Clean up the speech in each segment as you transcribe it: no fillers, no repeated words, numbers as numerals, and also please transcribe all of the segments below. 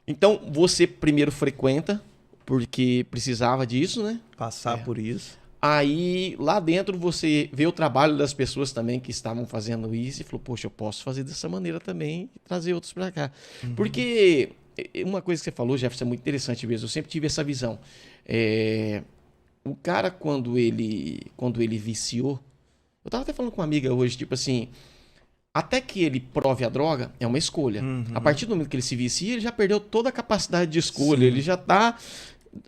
Então, você primeiro frequenta, porque precisava disso, né? Passar por isso. Aí, lá dentro, você vê o trabalho das pessoas também que estavam fazendo isso e falou, poxa, eu posso fazer dessa maneira também e trazer outros para cá. Porque uma coisa que você falou, Jefferson, é muito interessante mesmo. Eu sempre tive essa visão. O cara, quando ele viciou... Eu tava até falando com uma amiga hoje, tipo assim... Até que ele prove a droga, é uma escolha. A partir do momento que ele se vicia, ele já perdeu toda a capacidade de escolha. Sim. Ele já tá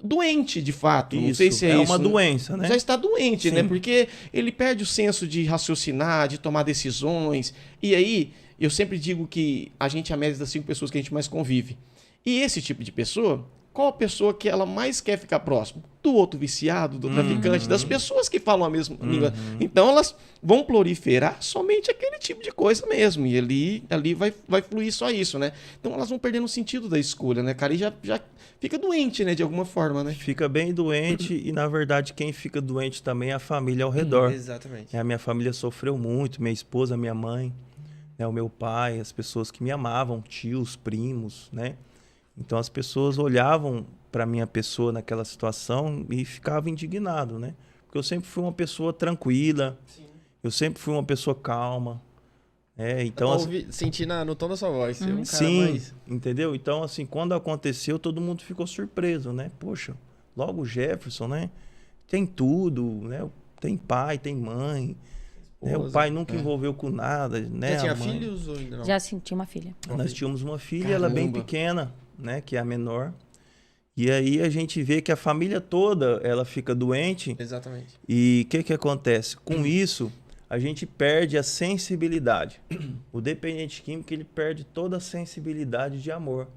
doente, de fato. Não sei se é isso. uma doença, né? Já está doente, né? Sim. Porque ele perde o senso de raciocinar, de tomar decisões. E aí, eu sempre digo que a gente é a média das 5 pessoas que a gente mais convive. E esse tipo de pessoa, qual a pessoa que ela mais quer ficar próximo? Do outro viciado, do traficante, das pessoas que falam a mesma língua. Então, elas vão proliferar somente aquele tipo de coisa mesmo. E ali vai fluir só isso, né? Então, elas vão perdendo o sentido da escolha, né, cara? E já fica doente, né, de alguma forma, né? Fica bem doente e, na verdade, quem fica doente também é a família ao redor. Exatamente. A minha família sofreu muito, minha esposa, minha mãe, né, o meu pai, as pessoas que me amavam, tios, primos, né? Então as pessoas olhavam para minha pessoa naquela situação e ficavam indignados, né? Porque eu sempre fui uma pessoa tranquila, eu sempre fui uma pessoa calma, então Senti no tom da sua voz. Você é um cara sim, mais... entendeu? Então assim, quando aconteceu, todo mundo ficou surpreso, né? Poxa, logo o Jefferson, né? Tem tudo, né? Tem pai, tem mãe, né? O pai nunca envolveu com nada, né? Já tinha A mãe... filhos ou ainda não? Já senti uma filha. Nós tínhamos uma filha, ela bem Caramba. pequena, né, que é a menor. E aí a gente vê que a família toda, ela fica doente. Exatamente. E o que acontece? Com isso, a gente perde a sensibilidade. O dependente químico, ele perde toda a sensibilidade de amor.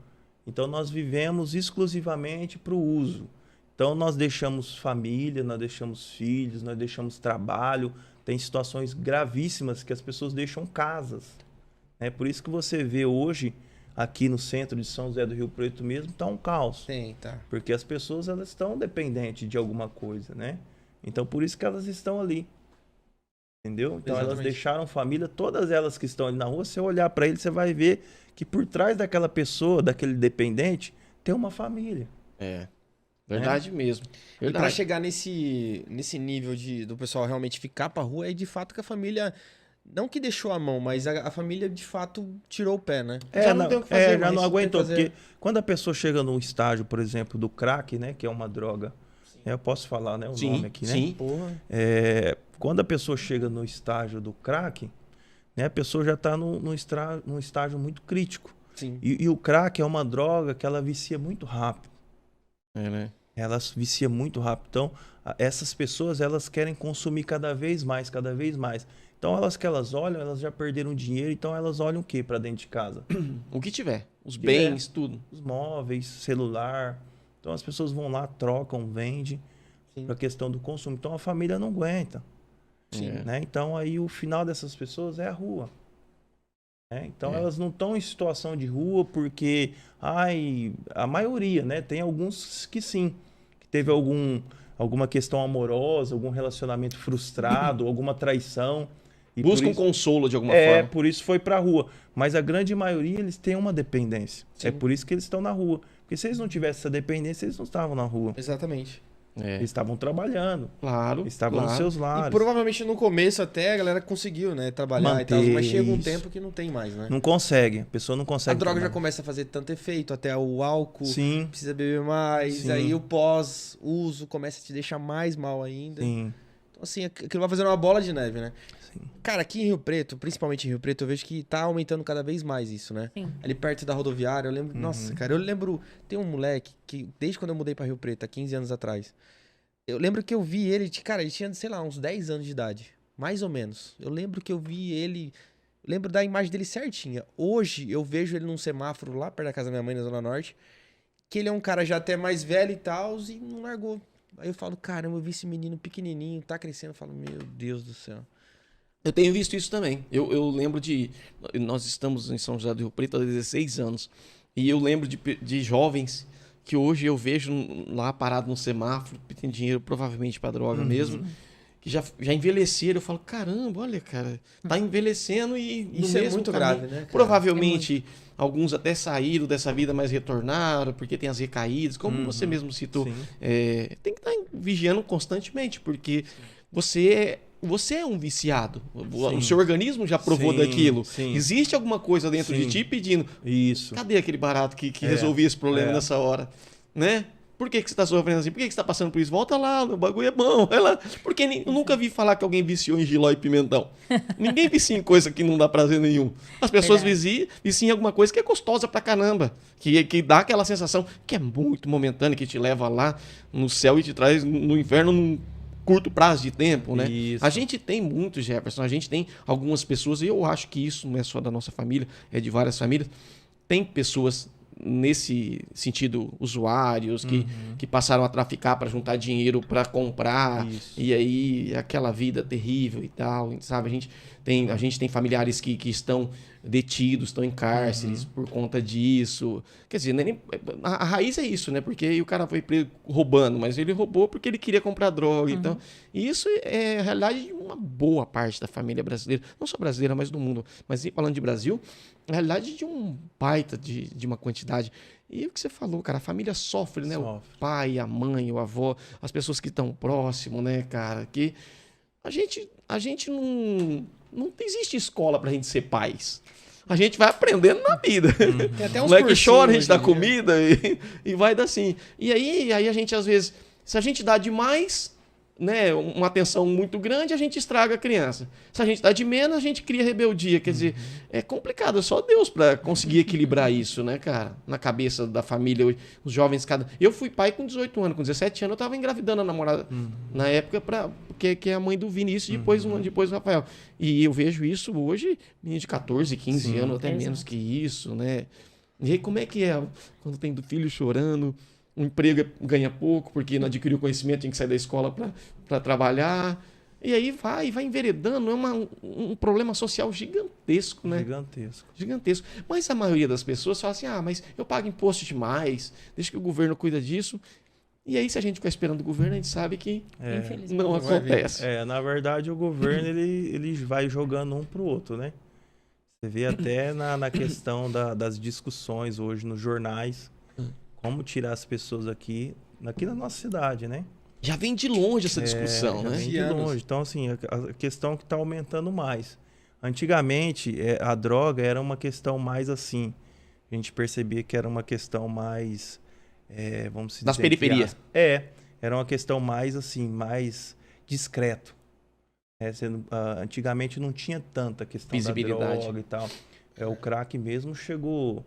Então nós vivemos exclusivamente para o uso. Então nós deixamos família, nós deixamos filhos, nós deixamos trabalho. Tem situações gravíssimas que as pessoas deixam casas. É por isso que você vê hoje, aqui no centro de São José do Rio Preto mesmo, tá um caos. Tem, tá. Porque as pessoas, elas estão dependentes de alguma coisa, né? Então, por isso que elas estão ali. Entendeu? Então, elas Exatamente. deixaram família, todas elas que estão ali na rua, se você olhar para ele, você vai ver que por trás daquela pessoa, daquele dependente, tem uma família. Verdade mesmo. E pra Verdade. chegar nesse nível do pessoal realmente ficar pra rua, é de fato que a família... Não que deixou a mão, mas a família de fato tirou o pé, né? Já não tem o que fazer já mais, não não tem aguentou. o que fazer. Porque quando a pessoa chega num estágio, por exemplo, do crack, né? Que é uma droga. Eu posso falar, né? O nome aqui, né? Sim. Porra. Quando a pessoa chega no estágio do crack, né? A pessoa já está num estágio muito crítico. Sim. E o crack é uma droga que ela vicia muito rápido. Né? Ela vicia muito rápido. Então, essas pessoas, elas querem consumir cada vez mais, cada vez mais. Então, elas olham, elas já perderam dinheiro, então elas olham o quê para dentro de casa? O que tiver. Os Que bens, tudo. Os móveis, celular. Então, as pessoas vão lá, trocam, vendem para a questão do consumo. Então, a família não aguenta. Sim. Né? Então, aí o final dessas pessoas é a rua. Né? Então, elas não estão em situação de rua porque... a maioria, né? Tem alguns que sim. Que teve alguma questão amorosa, algum relacionamento frustrado, alguma traição. E Busca um consolo de alguma forma. por isso foi pra rua. Mas a grande maioria, eles têm uma dependência. Sim. É por isso que eles estão na rua. Porque se eles não tivessem essa dependência, eles não estavam na rua. Exatamente. Eles estavam trabalhando. Claro. Estavam nos claro. seus E lares. provavelmente no começo até a galera conseguiu, né? Trabalhar Manter e tal. Mas chega um isso. tempo que não tem mais, né? Não consegue. A pessoa não consegue. A droga já trabalhar. começa a fazer tanto efeito, até o álcool, Sim, precisa beber mais, Sim. aí o pós-uso começa a te deixar mais mal ainda. sim, Então, assim, aquilo vai fazendo uma bola de neve, né? sim. Cara, aqui em Rio Preto, principalmente em Rio Preto, eu vejo que tá aumentando cada vez mais isso, né? Sim. Ali perto da rodoviária, eu lembro... Nossa, cara, eu lembro... Tem um moleque que, desde quando eu mudei pra Rio Preto, há 15 anos atrás, eu lembro que eu vi ele, cara, ele tinha, sei lá, uns 10 anos de idade. Mais ou menos. Eu lembro que eu vi ele... Lembro da imagem dele certinha. Hoje, eu vejo ele num semáforo lá perto da casa da minha mãe, na Zona Norte, que ele é um cara já até mais velho e tal, e não largou. Aí eu falo, caramba, eu vi esse menino pequenininho, tá crescendo. Eu falo, meu Deus do céu. Eu tenho visto isso também. Eu lembro de... Nós estamos em São José do Rio Preto há 16 anos. E eu lembro de jovens que hoje eu vejo lá parado no semáforo, tem dinheiro provavelmente para droga mesmo, que já envelheceram. Eu falo, caramba, olha, cara, tá envelhecendo e no Isso é mesmo muito caminho. grave, né, cara? Provavelmente alguns até saíram dessa vida, mas retornaram, porque tem as recaídas, como você mesmo citou. Sim. Tem que estar vigiando constantemente, porque você é um viciado. O Sim. seu organismo já provou Sim, daquilo. sim. Existe alguma coisa dentro de Sim. ti pedindo. Isso. Cadê aquele barato que resolvia esse problema É. nessa hora? Né? Por que você está sofrendo assim? Por que você está passando por isso? Volta lá, o bagulho é bom. Vai lá. Porque eu nunca vi falar que alguém viciou em jiló e pimentão. Ninguém vicia em coisa que não dá prazer nenhum. As pessoas viciam em alguma coisa que é gostosa pra caramba. Que dá aquela sensação que é muito momentânea, que te leva lá no céu e te traz no inferno num curto prazo de tempo, né? Isso. A gente tem muito, Jefferson. A gente tem algumas pessoas, e eu acho que isso não é só da nossa família, é de várias famílias. Tem pessoas nesse sentido, usuários que passaram a traficar para juntar dinheiro para comprar, Isso. e aí aquela vida terrível e tal, sabe? A gente tem familiares que estão detidos, estão em cárceres por conta disso. Quer dizer, a raiz é isso, né? Porque o cara foi preso roubando, mas ele roubou porque ele queria comprar droga. Então, isso é a realidade de uma boa parte da família brasileira, não só brasileira, mas do mundo. Mas falando de Brasil, a realidade de um baita de uma quantidade. E o que você falou, cara, a família sofre, né? Sofre. O pai, a mãe, o avô, as pessoas que estão próximo, né, cara? Que a gente não existe escola pra gente ser pais. A gente vai aprendendo na vida. Tem até O uns moleque chora, a cursinhos gente dá hoje em dia. comida e vai dar assim. E aí a gente, às vezes, se a gente dá demais, né, uma atenção muito grande, a gente estraga a criança. Se a gente dá de menos, a gente cria rebeldia. Quer dizer, é complicado, é só Deus para conseguir equilibrar isso, né, cara? Na cabeça da família, os jovens cada. Eu fui pai com 18 anos, com 17 anos eu tava engravidando a namorada na época, que é a mãe do Vinícius, depois um ano depois o Rafael. E eu vejo isso hoje, menino de 14, 15 Sim. anos, até menos que isso, né? E aí, como é que é quando tem do filho chorando? O emprego ganha pouco, porque não adquiriu conhecimento, tem que sair da escola para trabalhar. E aí vai enveredando. É um problema social gigantesco, né? Gigantesco. Gigantesco. Mas a maioria das pessoas fala assim, mas eu pago imposto demais, deixa que o governo cuida disso. E aí, se a gente ficar esperando o governo, a gente sabe que Infelizmente. não Não vai vir. acontece. Na verdade, o governo ele vai jogando um pro outro, né? Você vê até na questão das discussões hoje nos jornais, como tirar as pessoas aqui na nossa cidade, né? Já vem de longe essa discussão, já né? vem de Anos. longe. Então, assim, a questão que está aumentando mais. Antigamente, a droga era uma questão mais assim. A gente percebia que era uma questão mais, vamos dizer... Das periferias. Era uma questão mais assim, mais discreto. Antigamente não tinha tanta questão Visibilidade. da droga e tal. O crack mesmo chegou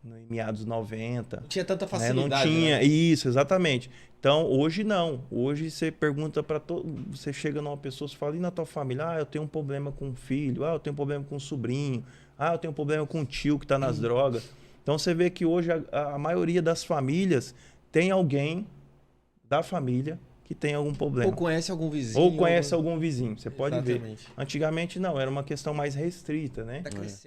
em meados 90. Não tinha tanta Não facilidade. tinha, né? isso, exatamente. Então, hoje não. Hoje você pergunta para você chega numa pessoa e fala, e na tua família? Eu tenho um problema com o filho, eu tenho um problema com o sobrinho, eu tenho um problema com o tio que está nas drogas. Então, você vê que hoje a maioria das famílias tem alguém da família que tem algum problema. Ou conhece algum vizinho. Ou conhece algum vizinho, você pode ver. Exatamente. Antigamente não, era uma questão mais restrita, né? Tá crescendo.